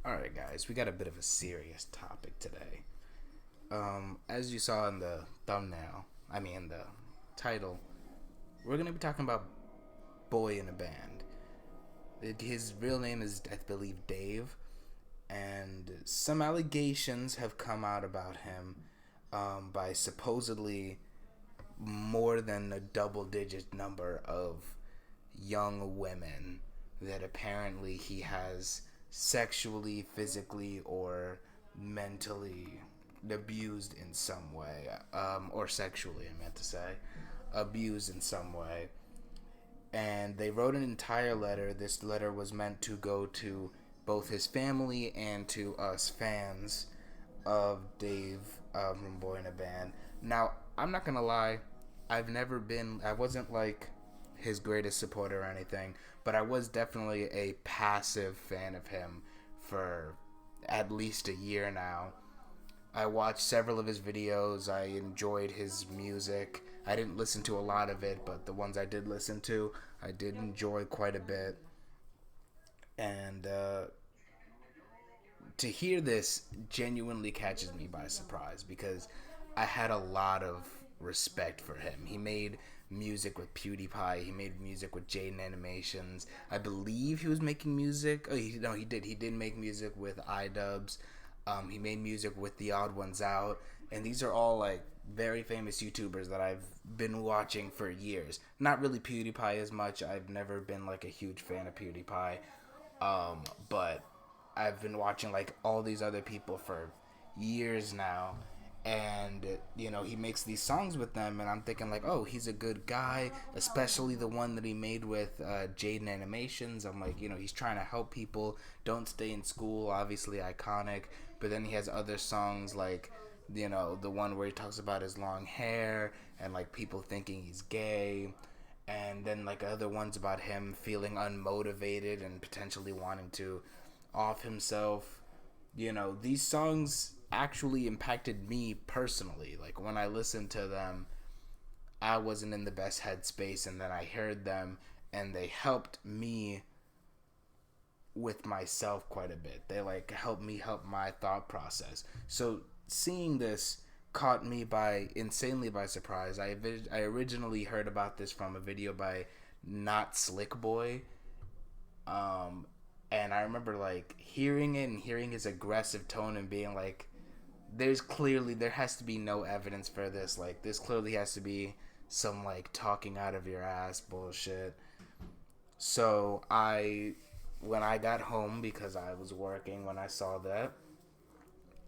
Alright, guys, we got a bit of a serious topic today. As you saw in the thumbnail, the title, we're going to be talking about Boy in a Band. His real name is, I believe, Dave, and some allegations have come out about him by supposedly more than a double digit number of young women that apparently he has sexually, physically, or mentally abused in some way, or sexually, I meant to say, abused in some way. And they wrote an entire letter. This letter was meant to go to both his family and to us fans of Dave from Boy in a Band. Now, I'm not gonna lie, I wasn't like his greatest supporter or anything, but I was definitely a passive fan of him for at least a year now. I watched several of his videos. I enjoyed his music. I didn't listen to a lot of it, but the ones I did listen to, I did enjoy quite a bit. And to hear this genuinely catches me by surprise because I had a lot of respect for him. He made music with PewDiePie. He made music with Jaden Animations. I believe he was making music. Oh, no, he did. He did make music with iDubbbz. He made music with The Odd Ones Out, and these are all like very famous YouTubers that I've been watching for years. Not really PewDiePie as much. I've never been like a huge fan of PewDiePie, but I've been watching like all these other people for years now, and he makes these songs with them, and I'm thinking like, oh, he's a good guy, especially the one that he made with Jaden Animations. I'm like, he's trying to help people. Don't stay in school, obviously iconic, but then he has other songs like the one where he talks about his long hair and like people thinking he's gay, and then like other ones about him feeling unmotivated and potentially wanting to off himself. These songs actually impacted me personally. Like when I listened to them, I wasn't in the best headspace, and then I heard them and they helped me with myself quite a bit. They like helped me help my thought process. So seeing this caught me by insanely by surprise. I originally heard about this from a video by Not Slick Boy, um, and I remember like hearing it and hearing his aggressive tone and being like, there has to be no evidence for this. Like this clearly has to be some like talking out of your ass bullshit. So when I got home, because I was working when I saw that,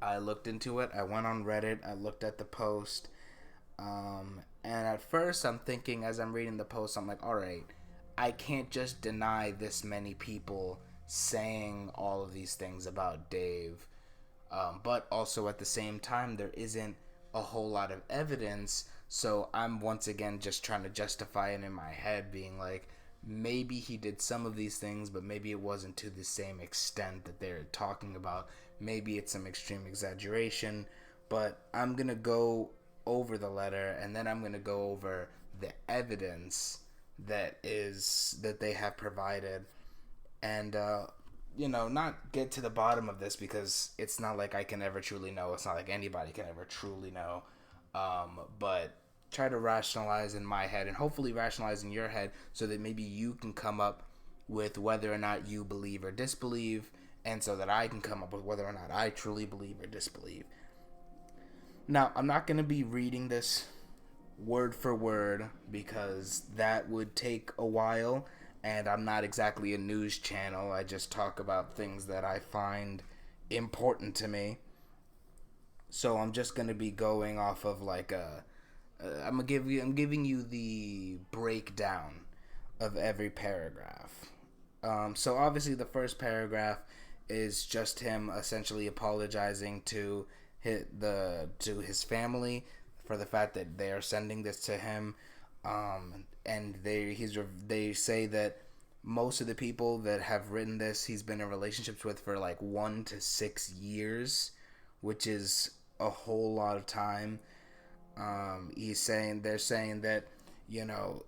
I looked into it. I went on Reddit. I looked at the post. And at first, I'm thinking, as I'm reading the post, I'm like, all right, I can't just deny this many people saying all of these things about Dave. But also at the same time, there isn't a whole lot of evidence. So I'm once again just trying to justify it in my head, being like, maybe he did some of these things, but maybe it wasn't to the same extent that they're talking about. Maybe it's some extreme exaggeration. But I'm going to go over the letter, and then I'm going to go over the evidence that they have provided, and not get to the bottom of this, because it's not like I can ever truly know. It's not like anybody can ever truly know. But try to rationalize in my head and hopefully rationalize in your head so that maybe you can come up with whether or not you believe or disbelieve, and so that I can come up with whether or not I truly believe or disbelieve. Now, I'm not going to be reading this word for word because that would take a while, and I'm not exactly a news channel. I just talk about things that I find important to me. So I'm just going to be going off of like I'm giving you the breakdown of every paragraph. So obviously the first paragraph is just him essentially apologizing to his family for the fact that they are sending this to him, and they say that most of the people that have written this, he's been in relationships with for like 1 to 6 years, which is a whole lot of time. They're saying that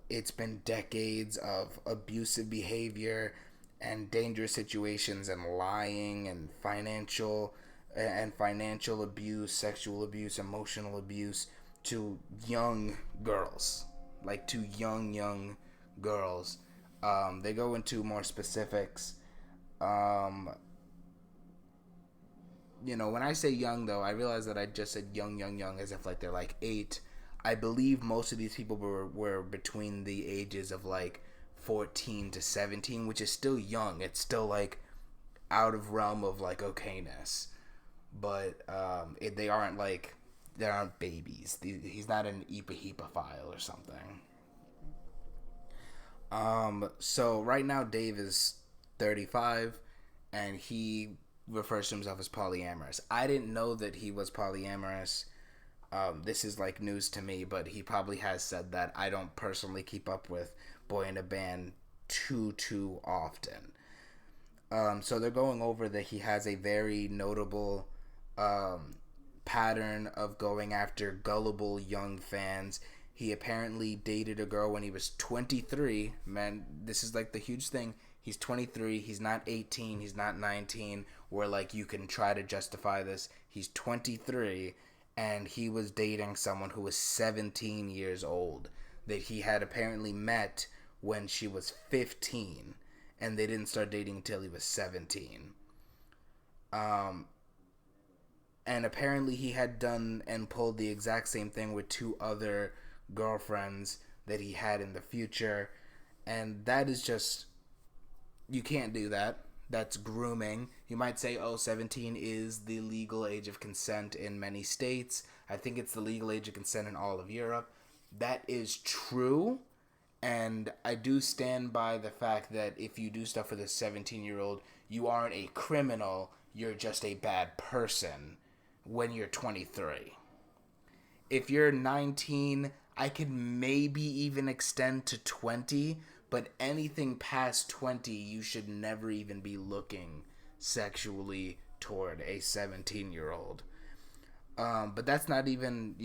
it's been decades of abusive behavior, and dangerous situations and lying and financial abuse, sexual abuse, emotional abuse to young girls, like to young girls. They go into more specifics. Um, when I say young, though, I realize that I just said young, as if like they're like 8. I believe most of these people were between the ages of like 14 to 17, which is still young. It's still like out of realm of like okayness, but they aren't babies. He's not an pedophile or something. So right now Dave is 35, and he refers to himself as polyamorous. I didn't know that he was polyamorous. This is like news to me, but he probably has said that. I don't personally keep up with Boy in a Band too often. So they're going over that he has a very notable pattern of going after gullible young fans. He apparently dated a girl when he was 23. Man, this is like the huge thing. He's 23. He's not 18. He's not 19. Where like you can try to justify this. He's 23, and he was dating someone who was 17 years old that he had apparently met when she was 15, and they didn't start dating until he was 17. Um, and apparently he had done and pulled the exact same thing with 2 other girlfriends that he had in the future, and that is just, you can't do that. That's grooming. You might say, oh, 17 is the legal age of consent in many states. I think it's the legal age of consent in all of Europe. That is true, and I do stand by the fact that if you do stuff with a 17-year-old, you aren't a criminal, you're just a bad person when you're 23. If you're 19, I could maybe even extend to 20, but anything past 20, you should never even be looking sexually toward a 17-year-old. But that's not even,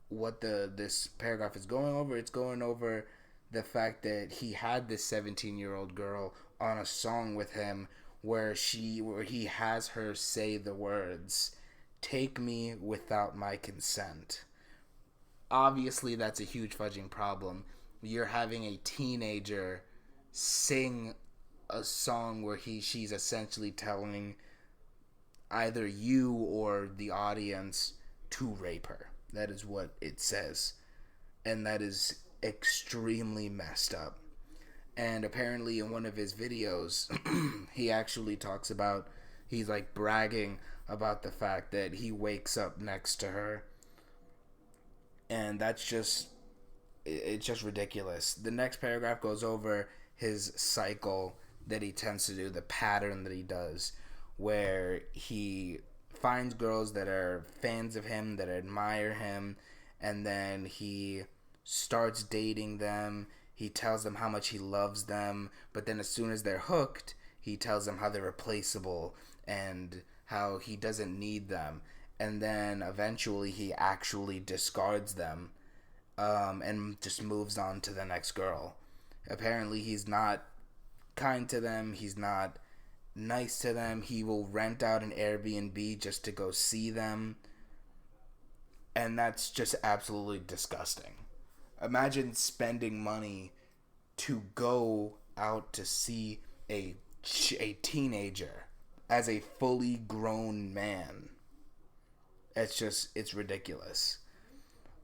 what this paragraph is going over. It's going over the fact that he had this 17-year-old girl on a song with him where he has her say the words, "Take me without my consent." Obviously, that's a huge fudging problem. You're having a teenager sing a song where she's essentially telling either you or the audience to rape her. That is what it says. And that is extremely messed up. And apparently in one of his videos, he actually talks about, he's like bragging about the fact that he wakes up next to her. And that's just, it's just ridiculous. The next paragraph goes over his cycle that he tends to do, the pattern that he does, where he finds girls that are fans of him, that admire him, and then he starts dating them. He tells them how much he loves them, but then as soon as they're hooked, he tells them how they're replaceable and how he doesn't need them. And then eventually he actually discards them, and just moves on to the next girl. Apparently he's not kind to them. He's not nice to them. He will rent out an Airbnb just to go see them. And that's just absolutely disgusting. Imagine spending money to go out to see a teenager as a fully grown man. It's ridiculous.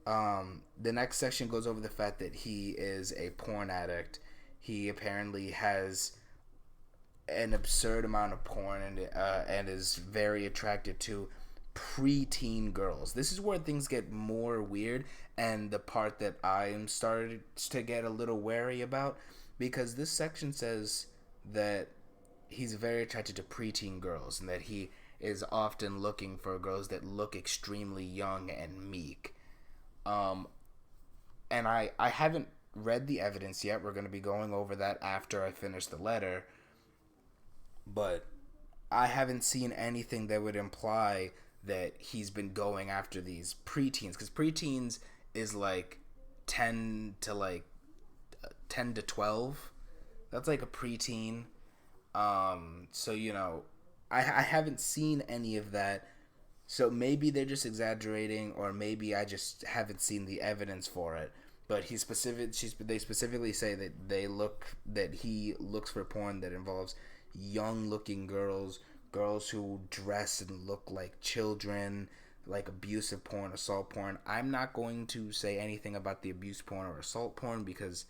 The next section goes over the fact that he is a porn addict. He apparently has an absurd amount of porn and is very attracted to preteen girls. This is where things get more weird, and the part that I am started to get a little wary about, because this section says that he's very attracted to preteen girls and that he is often looking for girls that look extremely young and meek. And I haven't read the evidence yet. We're going to be going over that after I finish the letter. But I haven't seen anything that would imply that he's been going after these preteens. Because preteens is like 10 to 12. That's like a preteen. So I haven't seen any of that. So maybe they're just exaggerating, or maybe I just haven't seen the evidence for it. But they specifically say that he looks for porn that involves young looking girls who dress and look like children, like abusive porn, assault porn. I'm not going to say anything about the abuse porn or assault porn because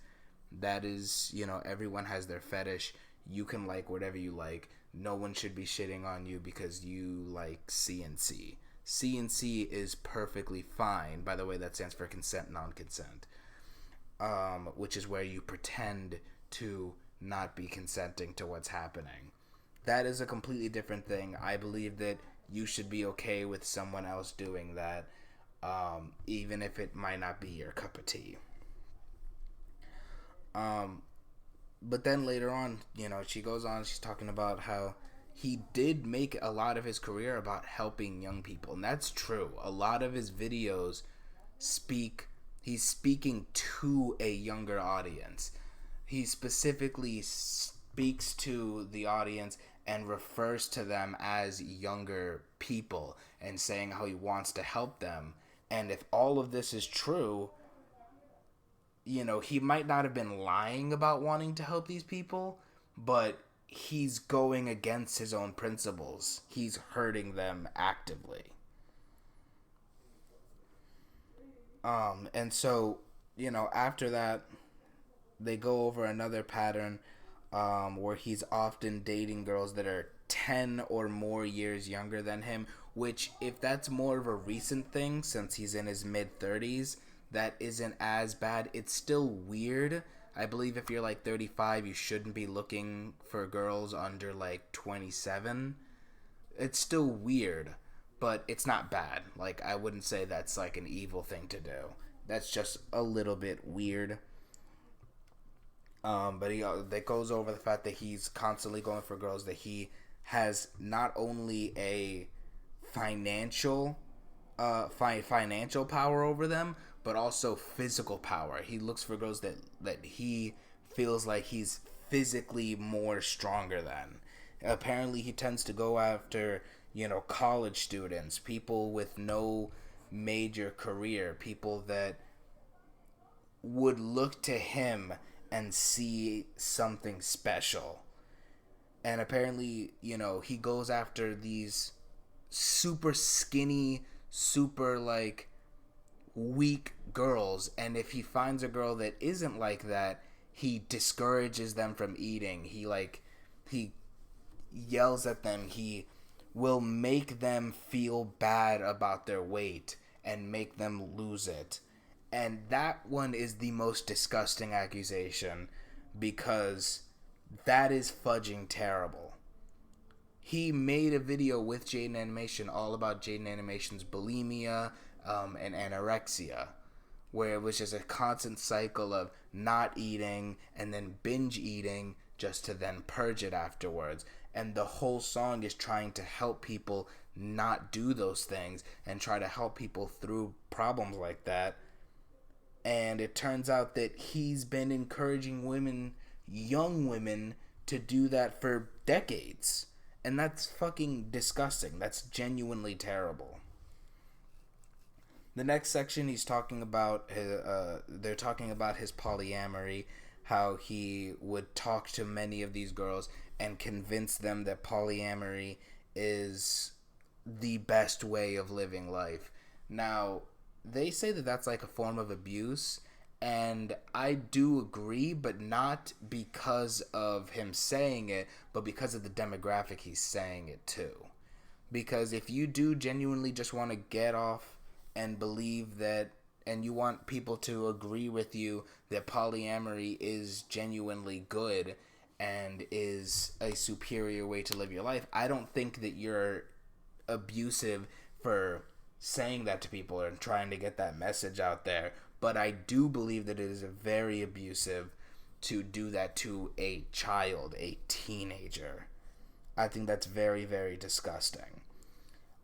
that is, everyone has their fetish. You can like whatever you like. No one should be shitting on you because you like CNC. CNC is perfectly fine. By the way, that stands for consent non-consent, which is where you pretend to not be consenting to what's happening. That is a completely different thing. I believe that you should be okay with someone else doing that, even if it might not be your cup of tea. Um, but then later on, she goes on, she's talking about how he did make a lot of his career about helping young people. And that's true. A lot of his videos speak, he's speaking to a younger audience. He specifically speaks to the audience and refers to them as younger people and saying how he wants to help them. And if all of this is true, he might not have been lying about wanting to help these people, but he's going against his own principles. He's hurting them actively. And so, after that, they go over another pattern where he's often dating girls that are 10 or more years younger than him, which, if that's more of a recent thing since he's in his mid 30s, that isn't as bad. It's still weird. I believe if you're like 35, you shouldn't be looking for girls under like 27. It's still weird, but it's not bad. Like, I wouldn't say that's like an evil thing to do. That's just a little bit weird. But he that goes over the fact that he's constantly going for girls that he has not only a financial financial power over them, but also physical power. He looks for girls that he feels like he's physically more stronger than. Apparently, he tends to go after college students, people with no major career, people that would look to him and see something special. And apparently, he goes after these super skinny, super like weak girls, and if he finds a girl that isn't like that, he discourages them from eating. He yells at them. He will make them feel bad about their weight and make them lose it. And that one is the most disgusting accusation because that is fudging terrible. He made a video with Jaden Animation all about Jaden Animation's bulimia and anorexia, where it was just a constant cycle of not eating and then binge eating just to then purge it afterwards. And the whole song is trying to help people not do those things and try to help people through problems like that. And it turns out that he's been encouraging women, young women, to do that for decades. And that's fucking disgusting. That's genuinely terrible. The next section, he's talking about they're talking about his polyamory, how he would talk to many of these girls and convince them that polyamory is the best way of living life. Now, they say that that's like a form of abuse, and I do agree, but not because of him saying it, but because of the demographic he's saying it to. Because if you do genuinely just want to get off and believe that, and you want people to agree with you that polyamory is genuinely good and is a superior way to live your life, I don't think that you're abusive for saying that to people and trying to get that message out there. But I do believe that it is very abusive to do that to a child, a teenager. I think that's very, very disgusting.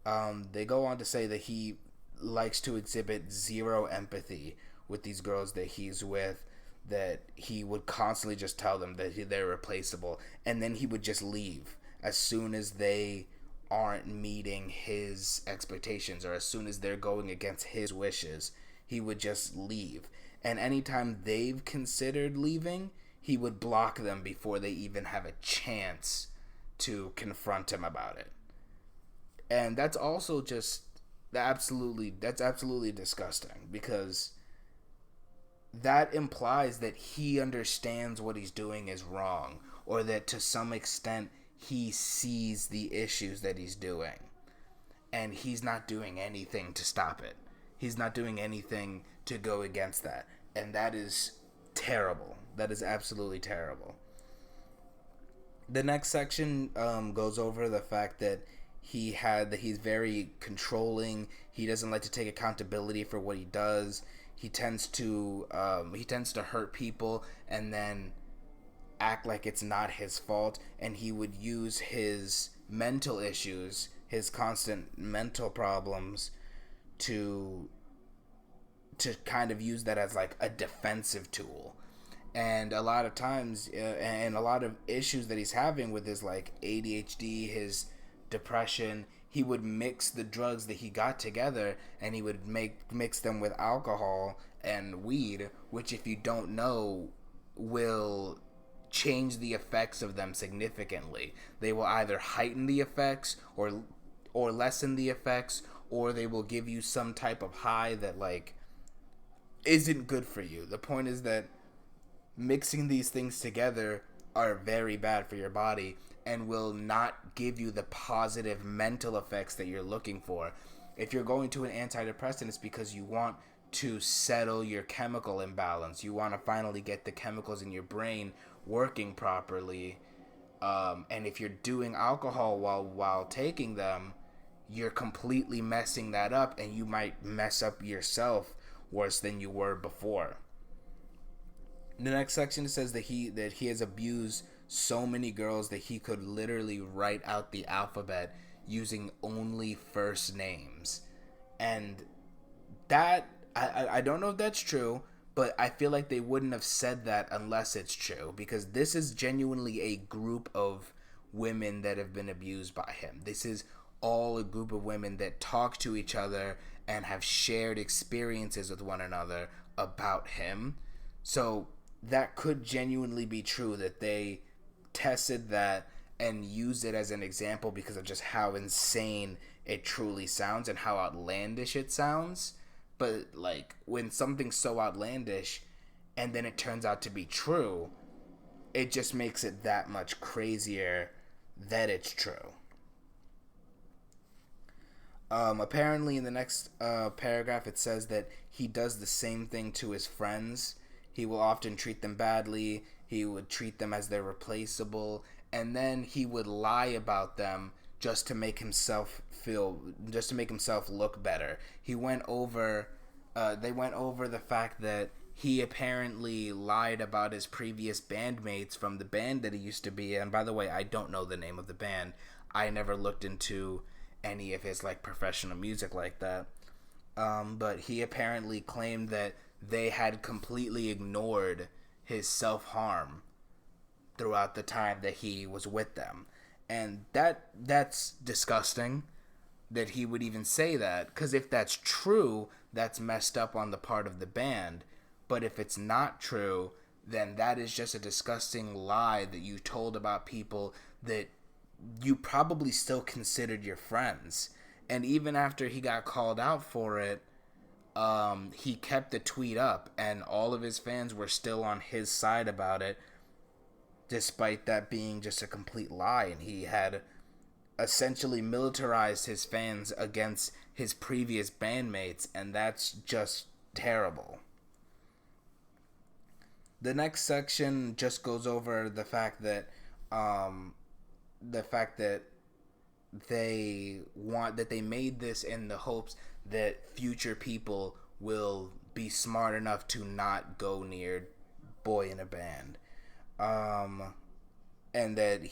They go on to say that he likes to exhibit zero empathy with these girls that he's with. that he would constantly just tell them that they're replaceable, and then he would just leave as soon as they aren't meeting his expectations, or as soon as they're going against his wishes. He would just leave. And anytime they've considered leaving, he would block them before they even have a chance to confront him about it. And that's also just that's absolutely disgusting, because that implies that he understands what he's doing is wrong, or that to some extent he sees the issues that he's doing, and he's not doing anything to stop it. He's not doing anything to go against that, and that is terrible. That is absolutely terrible. The next section goes over the fact that he's very controlling. He doesn't like to take accountability for what he does. He tends to hurt people and then act like it's not his fault, and he would use his mental issues, his constant mental problems, to kind of use that as like a defensive tool. And a lot of times, and a lot of issues that he's having with his like ADHD, his depression, he would mix the drugs that he got together, and he would mix them with alcohol and weed, which, if you don't know, will change the effects of them significantly. They will either heighten the effects or lessen the effects, or they will give you some type of high that like isn't good for you. The point is that mixing these things together are very bad for your body and will not give you the positive mental effects that you're looking for. If you're going to an antidepressant, it's because you want to settle your chemical imbalance. You want to finally get the chemicals in your brain working properly. And if you're doing alcohol while taking them, you're completely messing that up, and you might mess up yourself worse than you were before. The next section says that he has abused so many girls that he could literally write out the alphabet using only first names. And that, I don't know if that's true, but I feel like they wouldn't have said that unless it's true, because this is genuinely a group of women that have been abused by him. This is all a group of women that talk to each other and have shared experiences with one another about him. So that could genuinely be true, that they tested that and used it as an example because of just how insane it truly sounds and how outlandish it sounds. But like, when something's so outlandish and then it turns out to be true, it just makes it that much crazier that it's true. Apparently in the next paragraph it says that he does the same thing to his friends. He will often treat them badly. He would treat them as they're replaceable, and then he would lie about them just to make himself look better. They went over the fact that he apparently lied about his previous bandmates from the band that he used to be in. And by the way, I don't know the name of the band. I never looked into any of his like professional music like that. But he apparently claimed that they had completely ignored his self-harm throughout the time that he was with them. And that's disgusting that he would even say that, because if that's true, that's messed up on the part of the band. But if it's not true, then that is just a disgusting lie that you told about people that you probably still considered your friends. And even after he got called out for it, he kept the tweet up, and all of his fans were still on his side about it, despite that being just a complete lie. And he had essentially militarized his fans against his previous bandmates, and that's just terrible. The next section just goes over the fact that they made this in the hopes that future people will be smart enough to not go near Boy in a Band, and that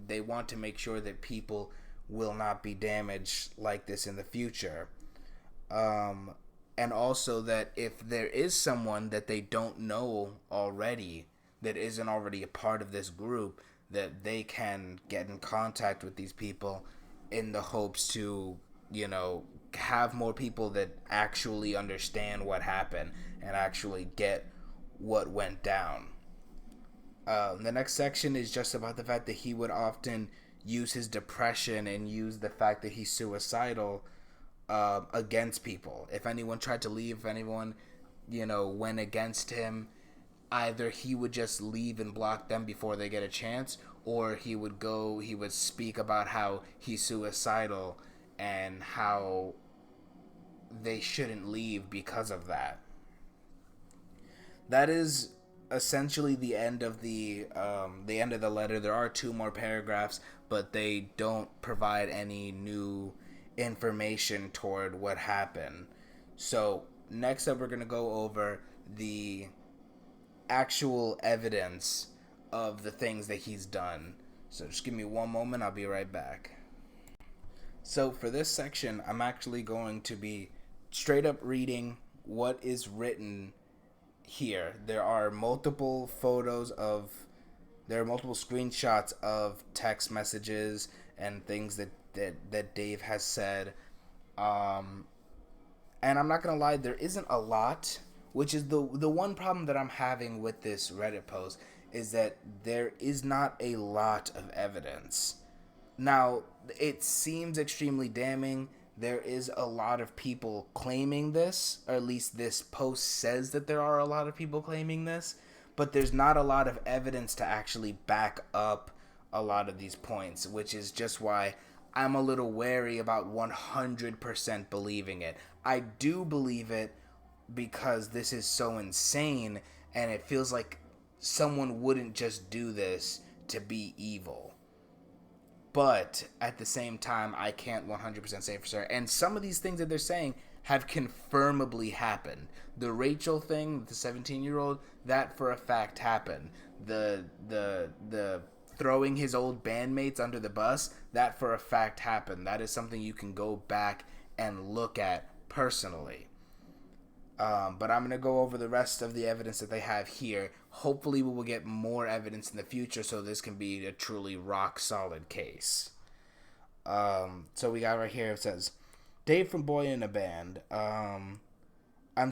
they want to make sure that people will not be damaged like this in the future. and also that if there is someone that they don't know already, that isn't already a part of this group, that they can get in contact with these people in the hopes to, have more people that actually understand what happened and actually get what went down. The next section is just about the fact that he would often use his depression and use the fact that he's suicidal against people. If anyone tried to leave, if anyone, went against him, either he would just leave and block them before they get a chance, or he would speak about how he's suicidal and how they shouldn't leave because of that. That is essentially the end of the end of the letter. There are two more paragraphs, but they don't provide any new information toward what happened. So next up, we're gonna go over the actual evidence of the things that he's done. So just give me one moment, I'll be right back. So for this section, I'm actually going to be straight up reading what is written here. There are multiple screenshots of text messages and things that Dave has said. And I'm not gonna lie, there isn't a lot, which is the one problem that I'm having with this Reddit post, is that there is not a lot of evidence. Now, it seems extremely damning. There is a lot of people claiming this, or at least this post says that there are a lot of people claiming this, but there's not a lot of evidence to actually back up a lot of these points, which is just why I'm a little wary about 100% believing it. I do believe it because this is so insane, and it feels like someone wouldn't just do this to be evil. But at the same time, I can't 100% say for certain. And some of these things that they're saying have confirmably happened. The Rachel thing, the 17-year-old, that for a fact happened. The throwing his old bandmates under the bus, that for a fact happened. That is something you can go back and look at personally. But I'm going to go over the rest of the evidence that they have here. Hopefully we will get more evidence in the future so this can be a truly rock solid case. So we got right here, it says, Dave from Boyinaband. I'm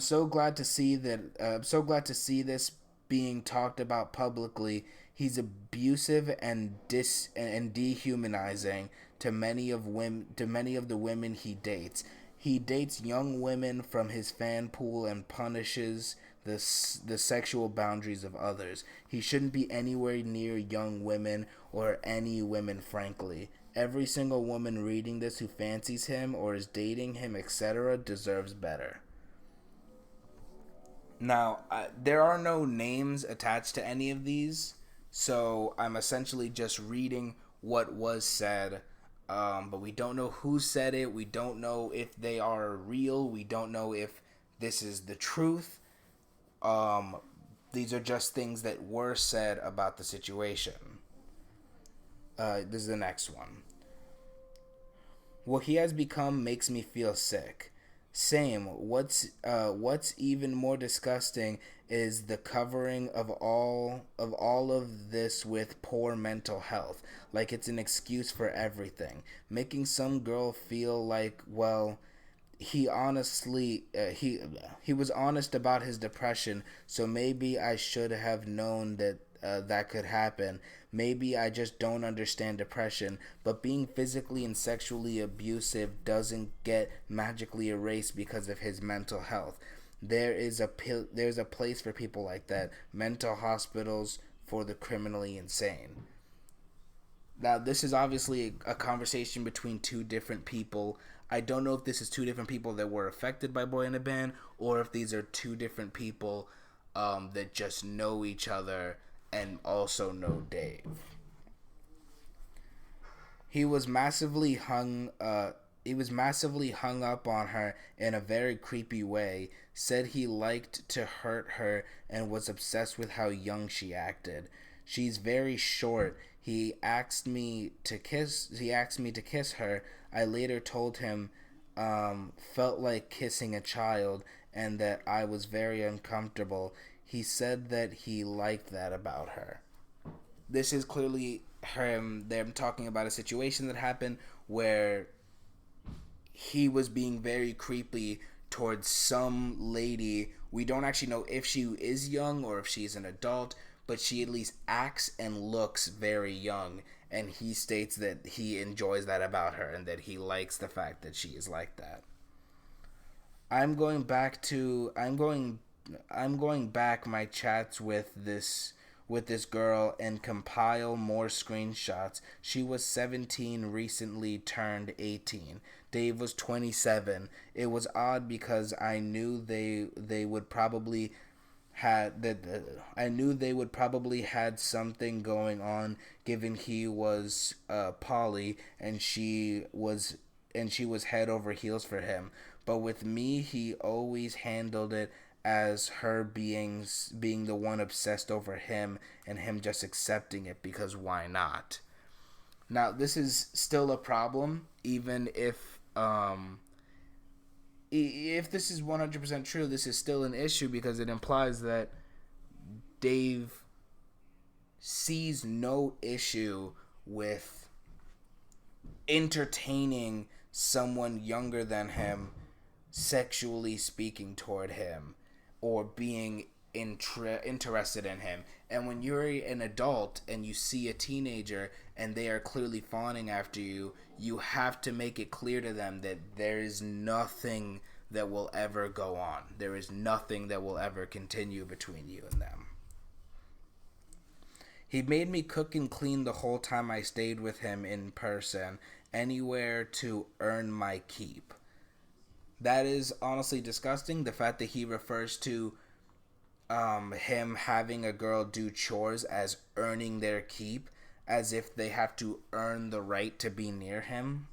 so glad to see this being talked about publicly. He's abusive and dehumanizing to many of the women he dates. He dates young women from his fan pool and punishes the sexual boundaries of others. He shouldn't be anywhere near young women or any women, frankly. Every single woman reading this who fancies him or is dating him, etc., deserves better. Now, there are no names attached to any of these, so I'm essentially just reading what was said. But we don't know who said it. We don't know if they are real. We don't know if this is the truth. These are just things that were said about the situation. This is the next one. What he has become makes me feel sick. Same. What's even more disgusting is the covering of all of this with poor mental health, like it's an excuse for everything, making some girl feel like, well, he was honest about his depression, so maybe I should have known that that could happen. Maybe I just don't understand depression, but being physically and sexually abusive doesn't get magically erased because of his mental health. There's a place for people like that. Mental hospitals for the criminally insane. Now, this is obviously a conversation between two different people. I don't know if this is two different people that were affected by Boyinaband, or if these are two different people that just know each other and also know Dave. He was massively hung up on her in a very creepy way, said he liked to hurt her and was obsessed with how young she acted. She's very short. He asked me to kiss her. I later told him felt like kissing a child and that I was very uncomfortable. He said that he liked that about her. This is clearly them talking about a situation that happened where he was being very creepy towards some lady. We don't actually know if she is young or if she's an adult, but she at least acts and looks very young. And he states that he enjoys that about her and that he likes the fact that she is like that. I'm going back to I'm going back my chats with this girl and compile more screenshots. She was 17, recently turned 18. Dave was 27. It was odd because I knew they would probably had that I knew they would probably had something going on given he was poly and she was head over heels for him. But with me, he always handled it as her being the one obsessed over him and him just accepting it because why not? Now, this is still a problem even if this is 100% true, this is still an issue because it implies that Dave sees no issue with entertaining someone younger than him sexually speaking toward him or being interested in him. And when you're an adult and you see a teenager and they are clearly fawning after you, you have to make it clear to them that there is nothing that will ever go on. There is nothing that will ever continue between you and them. He made me cook and clean the whole time I stayed with him in person, anywhere to earn my keep. That is honestly disgusting. The fact that he refers to him having a girl do chores as earning their keep, as if they have to earn the right to be near him.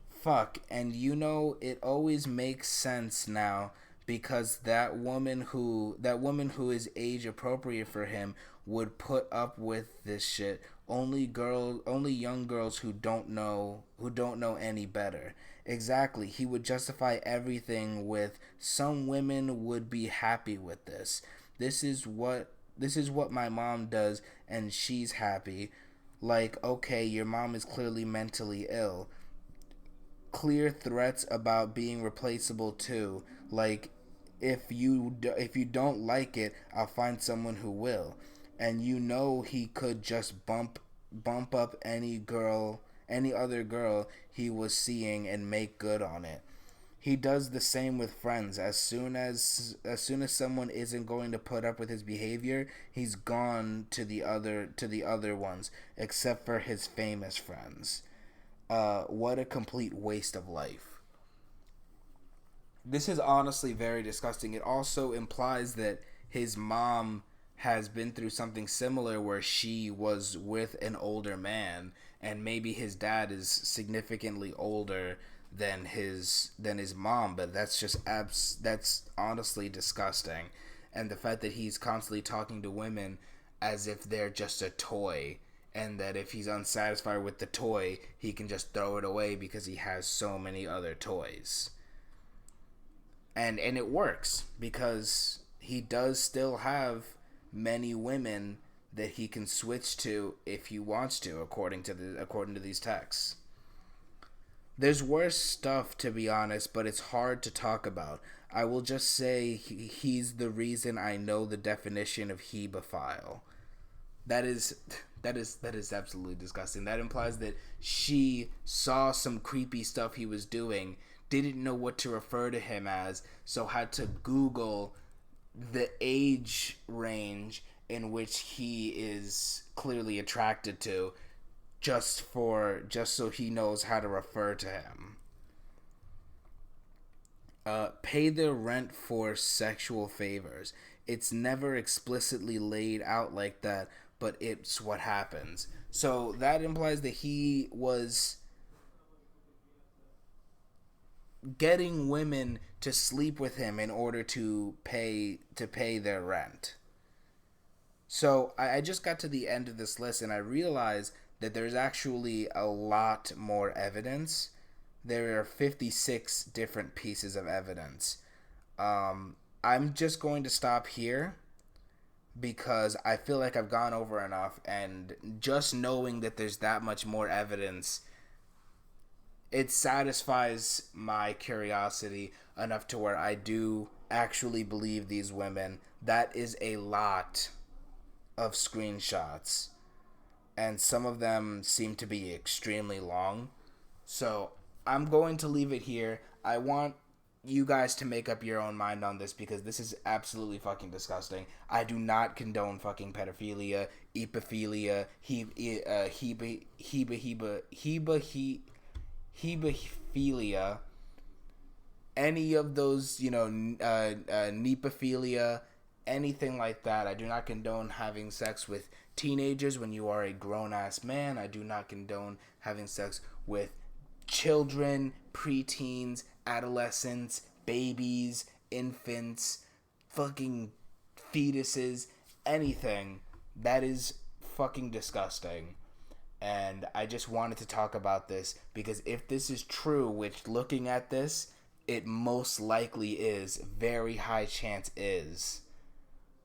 Fuck, and it always makes sense now because that woman who is age appropriate for him would put up with this shit. Only young girls who don't know any better. Exactly. He would justify everything with some women would be happy with this. This is what my mom does and she's happy. Like, okay, your mom is clearly mentally ill. Clear threats about being replaceable too. Like, if you don't like it, I'll find someone who will. And he could just bump up any other girl he was seeing and make good on it. He does the same with friends. As soon as someone isn't going to put up with his behavior, he's gone to the other ones, except for his famous friends. What a complete waste of life. This is honestly very disgusting. It also implies that his mom has been through something similar where she was with an older man and maybe his dad is significantly older than his mom, but that's honestly disgusting. And the fact that he's constantly talking to women as if they're just a toy and that if he's unsatisfied with the toy, he can just throw it away because he has so many other toys. And it works because he does still have many women that he can switch to if he wants to, according to these texts. There's worse stuff, to be honest, but it's hard to talk about. I will just say he's the reason I know the definition of hebephile. That is absolutely disgusting. That implies that she saw some creepy stuff he was doing, didn't know what to refer to him as, so had to Google the age range in which he is clearly attracted to just so he knows how to refer to him. Pay their rent for sexual favors. It's never explicitly laid out like that, but it's what happens. So that implies that he was getting women to sleep with him in order to pay their rent. So I just got to the end of this list and I realized that there's actually a lot more evidence there are 56 different pieces of evidence. I'm just going to stop here because I feel like I've gone over enough, and just knowing that there's that much more evidence, it satisfies my curiosity enough to where I do actually believe these women. That is a lot of screenshots, and some of them seem to be extremely long. So I'm going to leave it here. I want you guys to make up your own mind on this because this is absolutely fucking disgusting. I do not condone fucking pedophilia, epiphilia, hebephilia, any of those, nepophilia, anything like that. I do not condone having sex with teenagers when you are a grown ass man. I do not condone having sex with children, preteens, adolescents, babies, infants, fucking fetuses, anything. That is fucking disgusting. And I just wanted to talk about this because if this is true, which looking at this, it most likely is, very high chance is,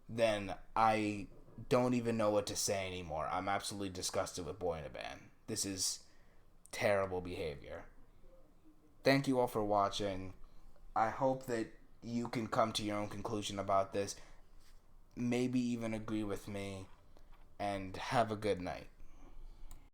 then I don't even know what to say anymore. I'm absolutely disgusted with boyinaband. This is terrible behavior. Thank you all for watching. I hope that you can come to your own conclusion about this. Maybe even agree with me. And have a good night.